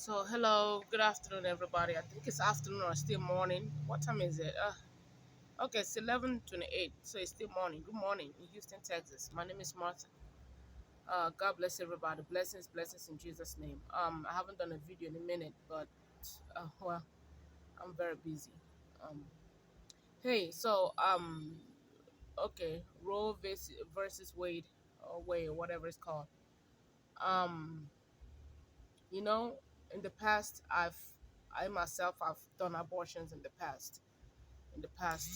So, hello, good afternoon, everybody. I think it's afternoon or still morning. What time is it? Okay, it's 11:28, so it's still morning. Good morning in Houston, Texas. My name is Martha. God bless everybody. Blessings, blessings in Jesus' name. I haven't done a video in a minute, but well, I'm very busy. Um, hey, okay, Roe versus Wade or Wade or whatever it's called. Um, you know, in the past, I myself, I've done abortions in the past in the past.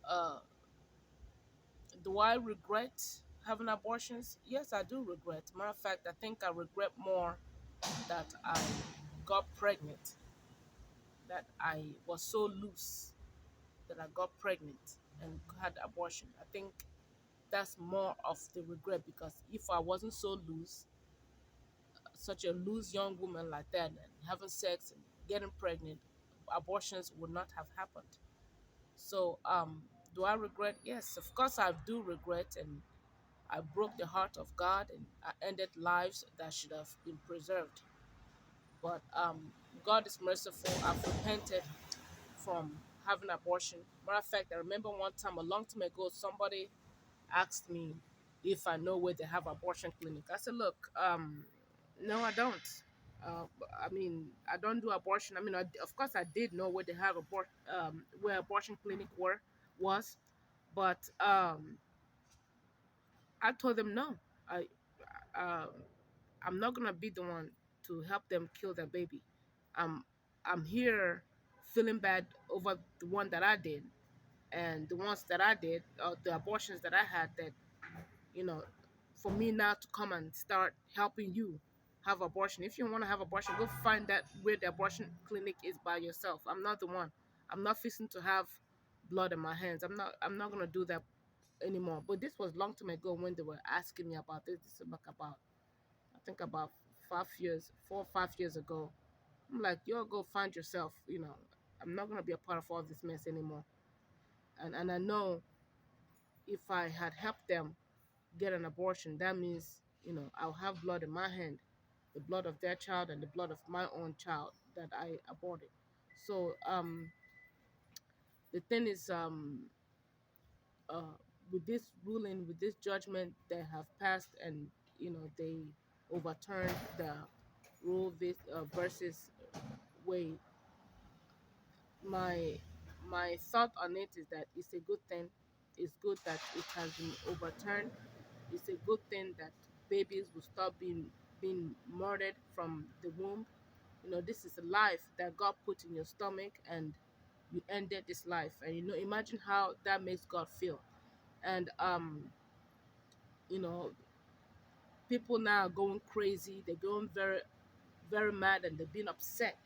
Uh, do I regret having abortions? Yes, I do regret. Matter of fact, I think I regret more that I got pregnant, that I was so loose that I got pregnant and had abortion. I think that's more of the regret because if I wasn't so loose, such a loose young woman like that, and having sex and getting pregnant, abortions would not have happened. So, do I regret? Yes, of course I do regret, and I broke the heart of God, and I ended lives that should have been preserved. But God is merciful. I've repented from having abortion. Matter of fact, I remember one time, a long time ago, somebody asked me if I know where they have abortion clinic. I said, look, no, I don't. I mean, I don't do abortion. I mean, of course, I did know where they have where abortion clinic was, but I told them no. I um, I'm not gonna be the one to help them kill their baby. I'm I'm here feeling bad over the one that I did and the ones that I did, the abortions that I had. That you know, for me now to come and start helping you have abortion. If you want to have abortion, go find that where the abortion clinic is by yourself. I'm not the one. I'm not fixing to have blood in my hands. I'm not gonna do that anymore. But this was long time ago when they were asking me about this. This is like about I think about 5 years, 4 or 5 years ago. I'm like, yo, go find yourself. I'm not gonna be a part of all this mess anymore. And I know if I had helped them get an abortion, that means I'll have blood in my hand, the blood of their child and the blood of my own child that I aborted. So the thing is, uh, with this ruling, with this judgment that have passed, and they overturned the versus Wade. My thought on it is that it's a good thing. It's good that it has been overturned. It's a good thing that babies will stop being murdered from the womb. This is a life that God put in your stomach, and you ended this life. And imagine how that makes God feel. And you know, people now are going crazy. They're going very, very mad, and they're being upset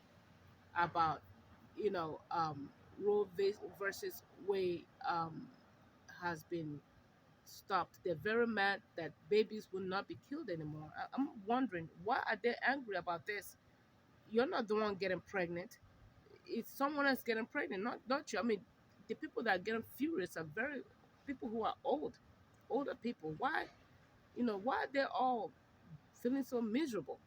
about Roe versus Wade has been stopped. They're very mad that babies will not be killed anymore. I'm wondering, why are they angry about this? You're not the one getting pregnant. It's someone else getting pregnant, not you. I mean, the people that are getting furious are very people who are older people. Why are they all feeling so miserable?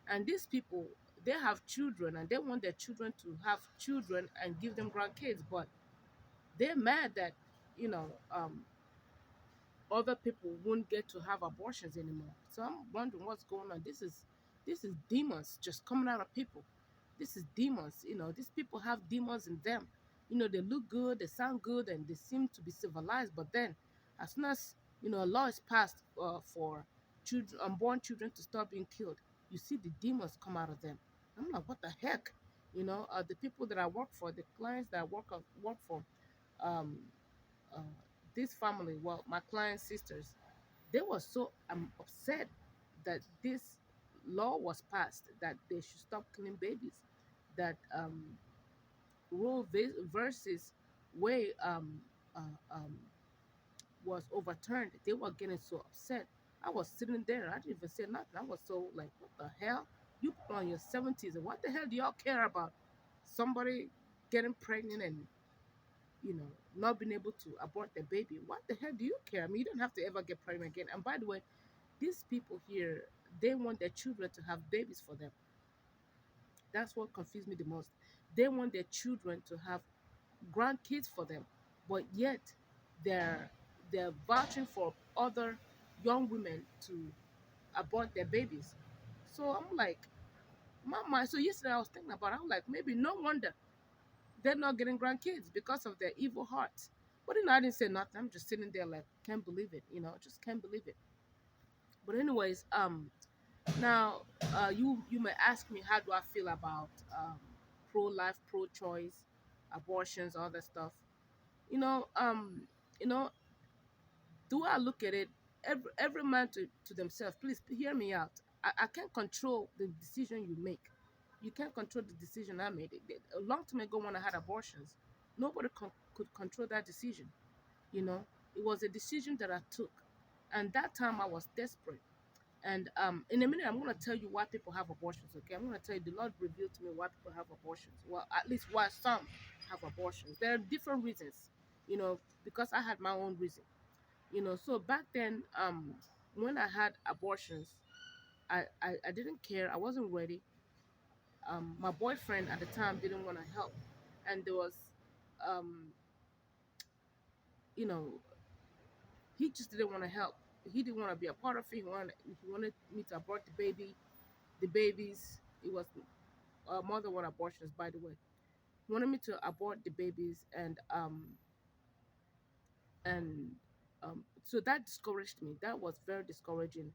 And these people, they have children and they want their children to have children and give them grandkids, but they're mad that you know um, other people won't get to have abortions anymore. So I'm wondering what's going on. This is demons just coming out of people. This is demons. These people have demons in them. They look good, they sound good, and they seem to be civilized. But then, as soon as a law is passed for children, unborn children to stop being killed, you see the demons come out of them. I'm like, what the heck? The people that I work for, the clients that I work for, um, uh, this family, well, my client's sisters, they were so upset that this law was passed that they should stop killing babies, that versus Way uh, um, was overturned. They were getting so upset. I was sitting there. I didn't even say nothing. I was so like, what the hell? You people on your 70s, and what the hell do y'all care about somebody getting pregnant and not being able to abort their baby? What the hell do you care? I mean, you don't have to ever get pregnant again. And by the way, these people here, they want their children to have babies for them. That's what confused me the most. They want their children to have grandkids for them, but yet they're they're vouching for other young women to abort their babies. So I'm like, Mama. So yesterday I was thinking about it. I'm like, maybe no wonder they're not getting grandkids because of their evil hearts. But I didn't say nothing. I'm just sitting there like, can't believe it. Just can't believe it. But anyways, now you may ask me how do I feel about pro-life, pro-choice, abortions, all that stuff. You know, um, you know, do I look at it, every man to themselves? Please hear me out. I can't control the decision you make. You can't control the decision I made. A long time ago when I had abortions, nobody could control that decision. You know, it was a decision that I took, and that time I was desperate. And in a minute, I'm going to tell you why people have abortions. Okay, I'm going to tell you the Lord revealed to me why people have abortions. Well, at least why some have abortions. There are different reasons. Because I had my own reason. So back then, when I had abortions, I didn't care. I wasn't ready. My boyfriend at the time didn't want to help, and there was, um, you know, he just didn't want to help. He didn't want to be a part of it. He wanted me to abort the baby, the babies. It was more than one abortions, by the way. He wanted me to abort the babies, and so that discouraged me. That was very discouraging.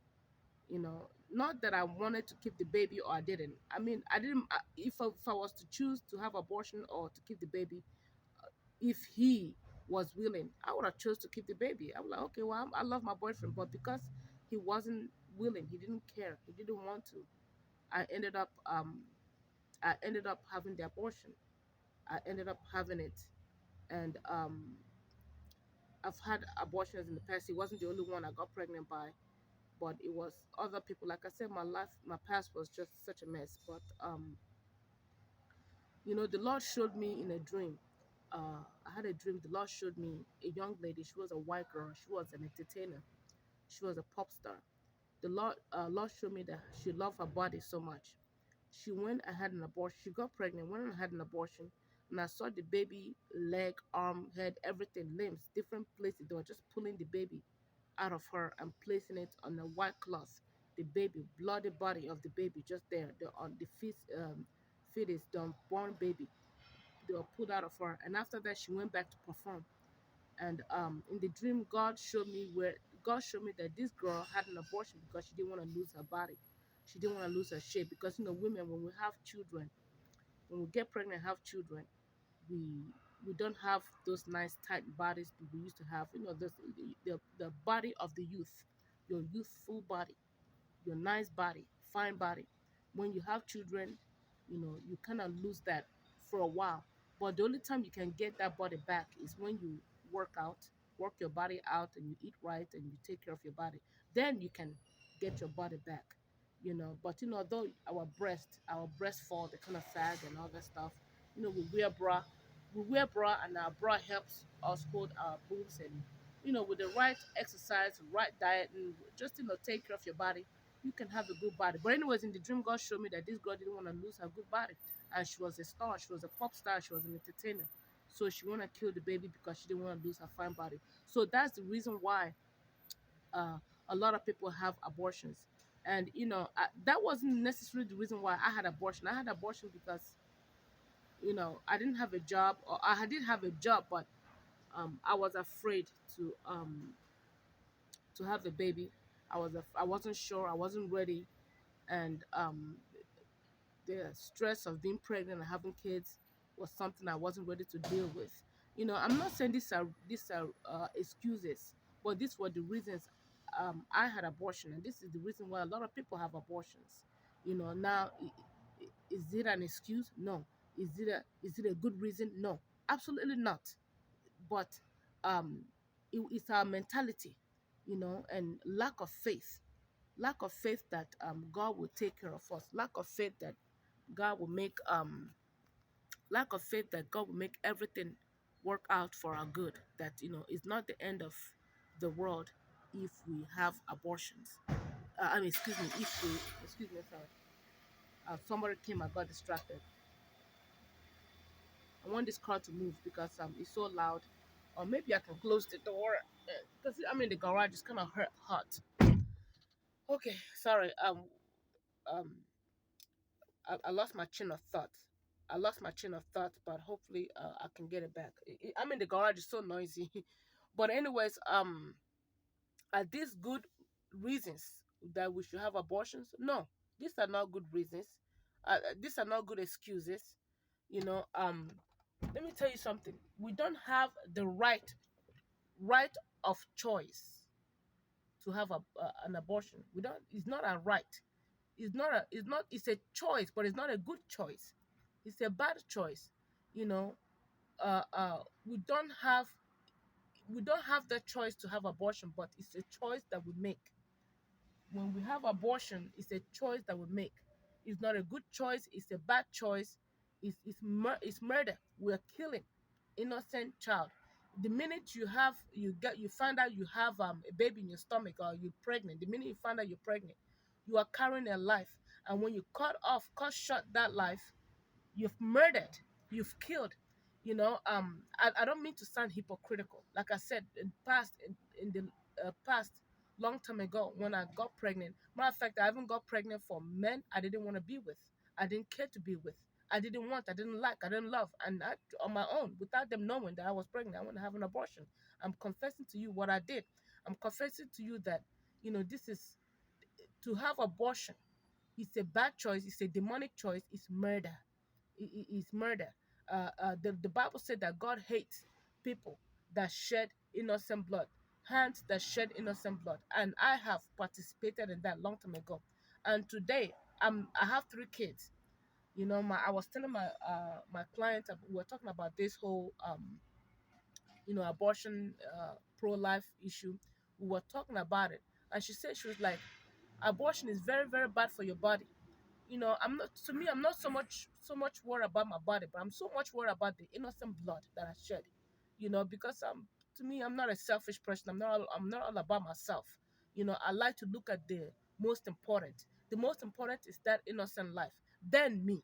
Not that I wanted to keep the baby or I didn't. I mean, I didn't. If I was to choose to have abortion or to keep the baby, if he was willing, I would have chose to keep the baby. I was like, okay, well, I love my boyfriend, but because he wasn't willing, he didn't care, he didn't want to. I ended up, I ended up having the abortion. I ended up having it, and I've had abortions in the past. He wasn't the only one I got pregnant by, but it was other people. Like I said, my past was just such a mess. But the Lord showed me in a dream. I had a dream. The Lord showed me a young lady. She was a white girl. She was an entertainer. She was a pop star. The Lord showed me that she loved her body so much. She went and had an abortion. She got pregnant, went and had an abortion. And I saw the baby leg, arm, head, everything, limbs, different places. They were just pulling the baby out of her and placing it on a white cloth. The baby, bloody body of the baby, just there. On the fetus, the unborn baby. They were pulled out of her. And after that, she went back to perform. And in the dream, God showed me that this girl had an abortion because she didn't want to lose her body. She didn't want to lose her shape because women, when we have children, when we get pregnant and have children, we don't have those nice tight bodies that we used to have. The body of the youth, your youthful body, your nice body, fine body. When you have children, you kind of lose that for a while. But the only time you can get that body back is when you work out, work your body out, and you eat right and you take care of your body. Then you can get your body back. But though our breast fall, they kind of sag and all that stuff. We wear bra, and our bra helps us hold our boobs, and with the right exercise, right diet, and just take care of your body, you can have a good body. But anyways, in the dream, God showed me that this girl didn't want to lose her good body, and she was a star. She was a pop star. She was an entertainer. So she want to kill the baby because she didn't want to lose her fine body. So that's the reason why uh, a lot of people have abortions. And that wasn't necessarily the reason why I had abortion. I had abortion because I didn't have a job, or I did have a job, but I was afraid to have a baby. I wasn't sure. I wasn't ready, and the stress of being pregnant and having kids was something I wasn't ready to deal with. I'm not saying these are excuses, but these were the reasons I had abortion, and this is the reason why a lot of people have abortions. Now, is it an excuse? No. Is it a good reason? No, absolutely not. But um, it's our mentality, and lack of faith that God will take care of us, God will make um lack of faith that God will make everything work out for our good. That it's not the end of the world if we have abortions. I mean, excuse me, issue. Excuse me, sorry. Somebody came. I got distracted. I want this car to move because it's so loud. Or maybe I can close the door because I'm in the garage. It's kind of hot. Okay, sorry. Um, I lost my chain of thought. I lost my chain of thought, but hopefully I can get it back. I'm in the garage. It's so noisy. But anyways, are these good reasons that we should have abortions? No, these are not good reasons. These are not good excuses. You know, let me tell you something. We don't have the right of choice to have an abortion. We don't. It's not a right. It's not a. It's not. It's a choice, but it's not a good choice. It's a bad choice. You know, we don't have the choice to have abortion, but it's a choice that we make. When we have abortion, it's a choice that we make. It's not a good choice. It's a bad choice. It's murder. We're killing innocent child. The minute you find out you have a baby in your stomach or you're pregnant, the minute you find out you're pregnant, you are carrying a life. And when you cut short that life, you've murdered, you've killed. I don't mean to sound hypocritical. Like I said in the past, long time ago, when I got pregnant, matter of fact, I even got pregnant for men I didn't want to be with, I didn't care to be with, I didn't like, I didn't love, and I, on my own, without them knowing that I was pregnant, I want to have an abortion. I'm confessing to you what I did. I'm confessing to you that this is to have abortion. It's a bad choice, it's a demonic choice, it's murder. Is murder. The Bible said that God hates people that shed innocent blood, hands that shed innocent blood, and I have participated in that long time ago. And today, I have three kids. I was telling my client, we were talking about this whole abortion, pro-life issue. We were talking about it, and she was like, abortion is very, very bad for your body. I'm not so much worried about my body, but I'm so much worried about the innocent blood that I shed. Because to me, I'm not a selfish person. I'm not all about myself. I like to look at most important the most important is that innocent life, then me.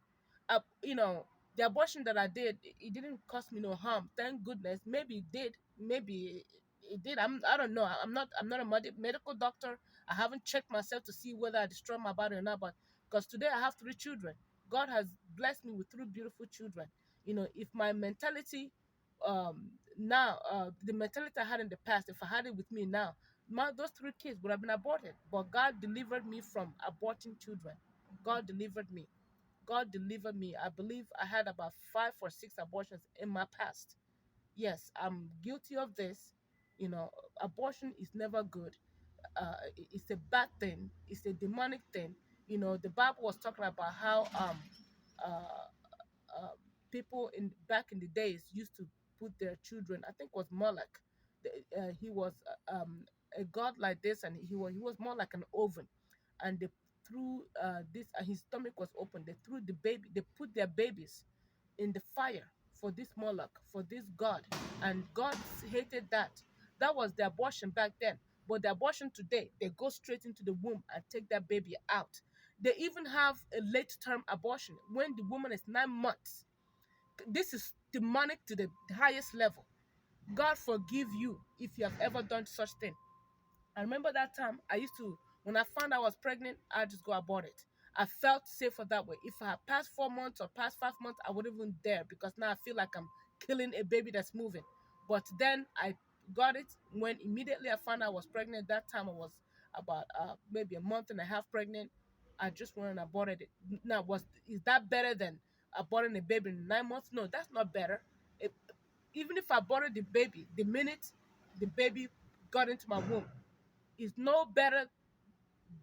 The abortion that I did, it didn't cause me no harm, thank goodness. Maybe it did, maybe it did. I don't know. I'm not a medical doctor. I haven't checked myself to see whether I destroyed my body or not, but because today I have three children. God has blessed me with three beautiful children. If my mentality, now, the mentality I had in the past, if I had it with me now, those three kids would have been aborted. But God delivered me from aborting children. God delivered me. God delivered me. I believe I had about 5 or 6 abortions in my past. Yes, I'm guilty of this. Abortion is never good. It's a bad thing. It's a demonic thing. The Bible was talking about how uh, uh, people in back in the days used to put their children. I think it was Moloch. He was a god like this, and he was more like an oven. And they threw this, and his stomach was open. They threw the baby. They put their babies in the fire for this Moloch, for this god, and God hated that. That was the abortion back then. But the abortion today, they go straight into the womb and take that baby out. They even have a late term abortion when the woman is 9 months. This is demonic to the highest level. God forgive you if you have ever done such thing. I remember that time I used to, when I found I was pregnant, I just go abort it. I felt safer that way. If I had passed 4 months or past 5 months, I wouldn't even dare, because now I feel like I'm killing a baby that's moving. But then I got it when immediately I found I was pregnant. That time I was about maybe a month and a half pregnant. I just went and aborted it. Now, is that better than aborting a baby in 9 months? No, that's not better. It, Even if I aborted the baby, the minute the baby got into my womb, is no better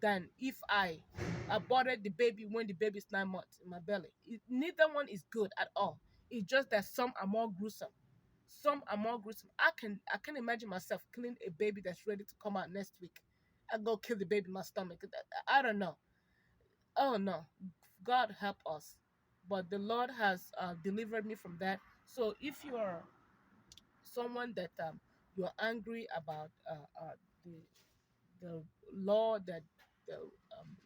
than if I aborted the baby when the baby is 9 months in my belly. Neither one is good at all. It's just that some are more gruesome. Some are more gruesome. I can imagine myself killing a baby that's ready to come out next week. I go kill the baby in my stomach. I don't know. Oh no, God help us. But the Lord has delivered me from that. So if you are someone that you're angry about the the law that the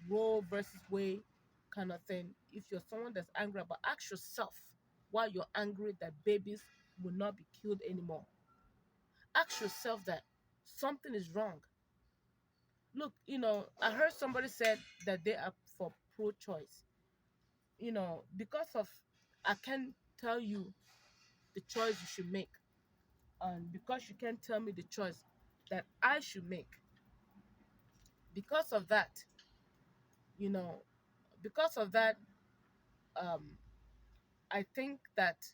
Roe versus Wade kind of thing. If you're someone that's angry about, ask yourself why you're angry that babies will not be killed anymore. Ask yourself that something is wrong. Look, I heard somebody said that they are for pro-choice. Because of, I can't tell you the choice you should make, and because you can't tell me the choice that I should make, because of that, you know, because of that, um, I think that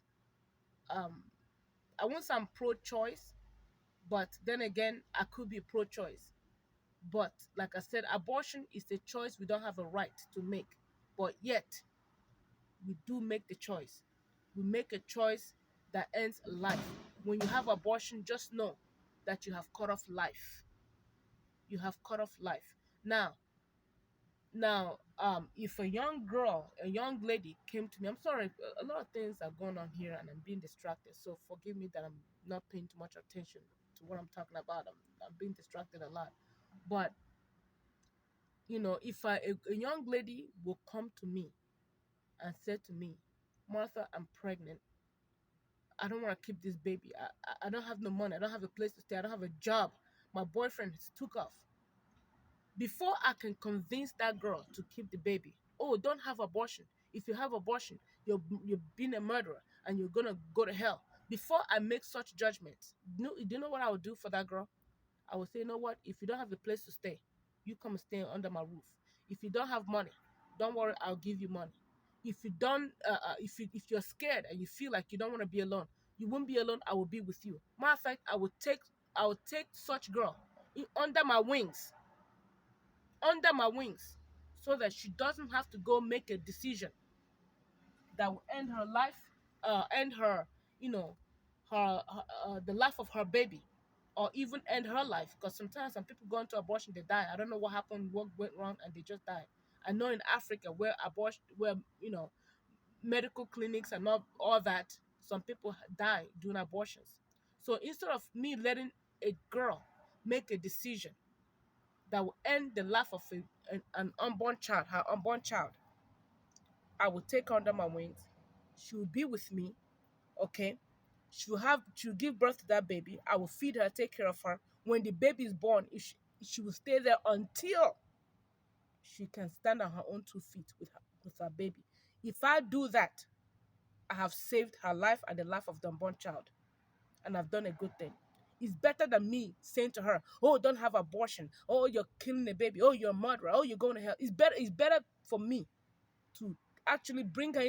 um, I won't say I'm pro-choice, but then again, I could be pro-choice. But like I said, abortion is a choice we don't have a right to make. But yet, we do make the choice. We make a choice that ends life. When you have abortion, just know that you have cut off life. You have cut off life. Now, if a young girl, a young lady came to me, I'm sorry, a lot of things are going on here and I'm being distracted. So forgive me that I'm not paying too much attention to what I'm talking about. I'm being distracted a lot. But, if a young lady will come to me and say to me, Martha, I'm pregnant. I don't want to keep this baby. I don't have no money. I don't have a place to stay. I don't have a job. My boyfriend has took off. Before I can convince that girl to keep the baby, oh, don't have abortion. If you have abortion, you're being a murderer and you're gonna go to hell. Before I make such judgments, do you know what I would do for that girl? I would say, you know what? If you don't have a place to stay, you come and stay under my roof. If you don't have money, don't worry, I'll give you money. If you don't, if you're scared and you feel like you don't want to be alone, you won't be alone. I will be with you. Matter of fact, I will take such girl under my wings, so that she doesn't have to go make a decision that will end her life, end her, you know, the life of her baby, or even end her life. Because sometimes some people go into abortion, they die. I don't know what happened, what went wrong, and they just die. I know in Africa where abortion, where medical clinics and all that, some people die during abortions. So instead of me letting a girl make a decision that will end the life of an unborn child, her unborn child, I will take her under my wings. She will be with me, okay? She'll give birth to that baby. I will feed her, take care of her. When the baby is born, she will stay there until she can stand on her own 2 feet with her baby. If I do that, I have saved her life and the life of the unborn child, and I've done a good thing. It's better than me saying to her, "Oh, don't have abortion. Oh, you're killing the baby. Oh, you're a murderer. Oh, you're going to hell." It's better. It's better for me to actually bring her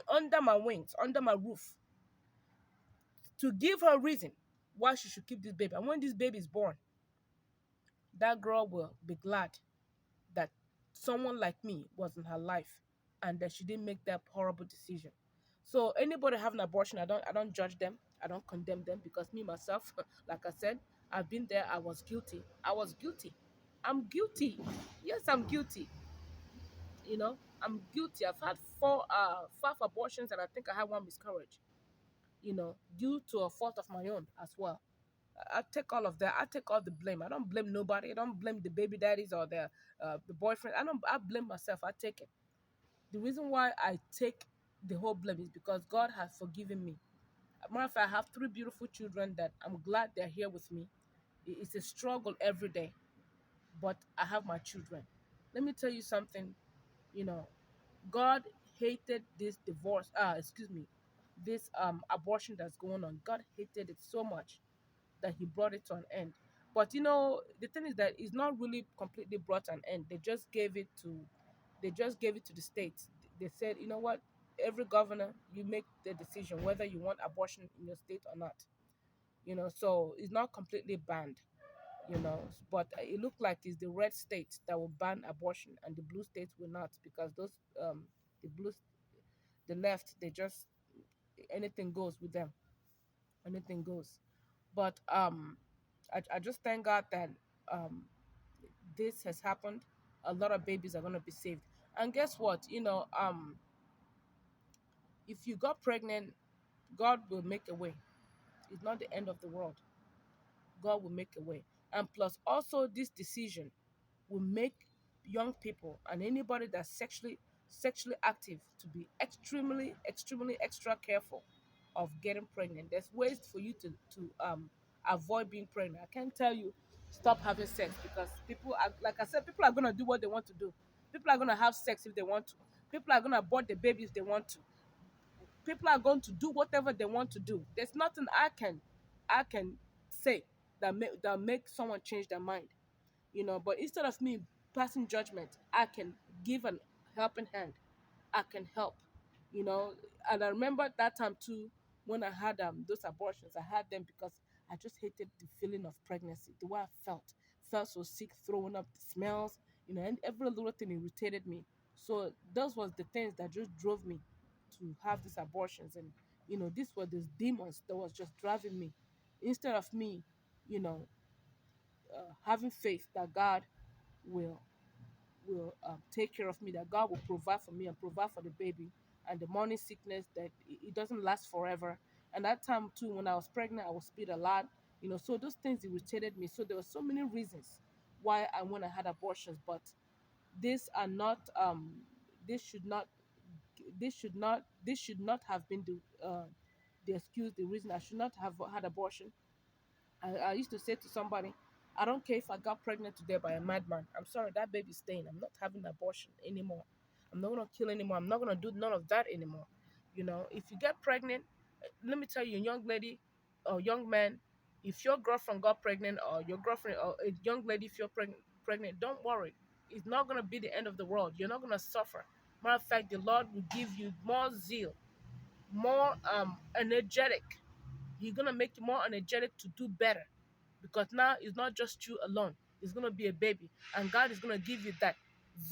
under my wings, under my roof, to give her reason why she should keep this baby. And when this baby is born, that girl will be glad that someone like me was in her life and that she didn't make that horrible decision. So anybody having abortion, I don't judge them. I don't condemn them, because me myself, like I said, I've been there. I was guilty. I was guilty. I'm guilty. Yes, I'm guilty. I'm guilty. I've had five abortions, and I think I had one miscarriage. Due to a fault of my own as well. I take all of that. I take all the blame. I don't blame nobody. I don't blame the baby daddies or the boyfriend. I blame myself. I take it. The reason why I take the whole blame is because God has forgiven me. Matter of fact, I have three beautiful children that I'm glad they're here with me. It's a struggle every day, but I have my children. Let me tell you something. You know, God hated this divorce. Excuse me, this abortion that's going on. God hated it so much that He brought it to an end. But the thing is that it's not really completely brought to an end. They just gave it to the states. They said, you know what, every governor, you make the decision whether you want abortion in your state or not. So it's not completely banned. But it looked like it's the red states that will ban abortion and the blue states will not, because those the blue the left, they just, anything goes with them. Anything goes. But I just thank God that um this has happened. A lot of babies are gonna be saved. And guess what? If you got pregnant, God will make a way. It's not the end of the world. God will make a way. And plus, also, this decision will make young people and anybody that's sexually active to be extremely extra careful of getting pregnant. There's ways for you to avoid being pregnant. I can't tell you stop having sex, because people are, like I said, people are gonna do what they want to do. People are gonna have sex if they want to. People are gonna abort the baby if they want to. People are going to do whatever they want to do. There's nothing I can say that make someone change their mind. But instead of me passing judgment, I can give an helping hand. I can help. you know and I remember that time too, when I had those abortions. I had them because I just hated the feeling of pregnancy, the way I felt so sick, throwing up, the smells, and every little thing irritated me. So those was the things that just drove me to have these abortions. And these were these demons that was just driving me, instead of me you know having faith that God will take care of me, that God will provide for me and provide for the baby, and the morning sickness, that it doesn't last forever. And that time too, when I was pregnant, I was speed a lot, so those things irritated me. So there were so many reasons why I when I had abortions. But these are not this should not this should not have been the excuse, the reason I should not have had abortion. I used to say to somebody, I don't care if I got pregnant today by a madman. I'm sorry, that baby's staying. I'm not having an abortion anymore. I'm not gonna kill anymore. I'm not gonna do none of that anymore. If you get pregnant, let me tell you, young lady or young man, if your girlfriend got pregnant, or your girlfriend or a young lady, if you're pregnant, don't worry. It's not gonna be the end of the world. You're not gonna suffer. Matter of fact, the Lord will give you more zeal, more energetic. He's gonna make you more energetic to do better, because now it's not just you alone. It's gonna be a baby, and God is gonna give you that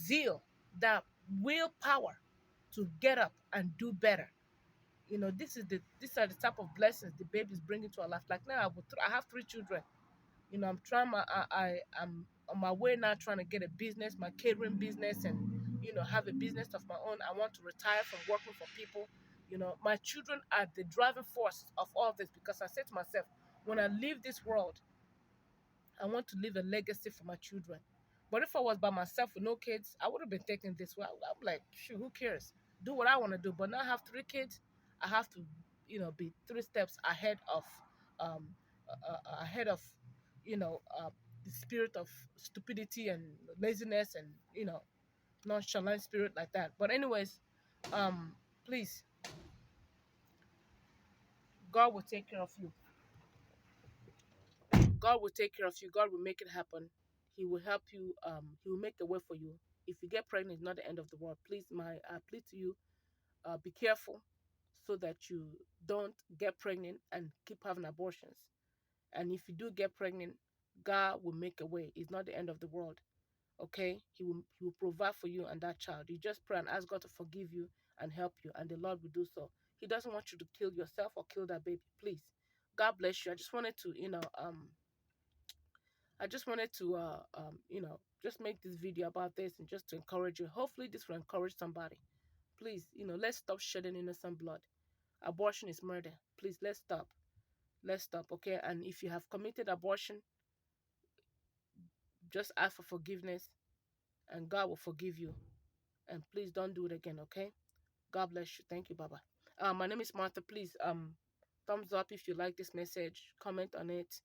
zeal, that willpower to get up and do better. These are the type of blessings the baby is bringing to our life. Like now, I have 3 children. I'm trying I'm on my way now, trying to get a business, my catering business, and have a business of my own. I want to retire from working for people. My children are the driving force of all this, because I said to myself, when I leave this world, I want to leave a legacy for my children. But if I was by myself with no kids, I would have been taking this way. I'm like, shoot, who cares? Do what I want to do. But now I have 3 kids. I have to, be 3 steps ahead of, um, ahead of, the spirit of stupidity and laziness and nonchalant spirit like that. But anyways, um, please, God will take care of you. God will take care of you. God will make it happen. He will help you. He will make a way for you. If you get pregnant, it's not the end of the world. Please, my plea to you: be careful, so that you don't get pregnant and keep having abortions. And if you do get pregnant, God will make a way. It's not the end of the world. Okay, He will provide for you and that child. You just pray and ask God to forgive you and help you, and the Lord will do so. He doesn't want you to kill yourself or kill that baby. Please, God bless you. I just wanted to, just make this video about this, and just to encourage you. Hopefully, this will encourage somebody. Please, let's stop shedding innocent blood. Abortion is murder. Please, let's stop. Let's stop, okay? And if you have committed abortion, just ask for forgiveness, and God will forgive you. And please don't do it again, okay? God bless you. Thank you. Bye bye. My name is Martha. Please, thumbs up if you like this message. Comment on it.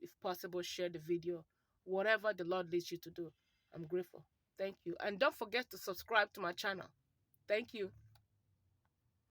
If possible, share the video. Whatever the Lord leads you to do, I'm grateful. Thank you. And don't forget to subscribe to my channel. Thank you.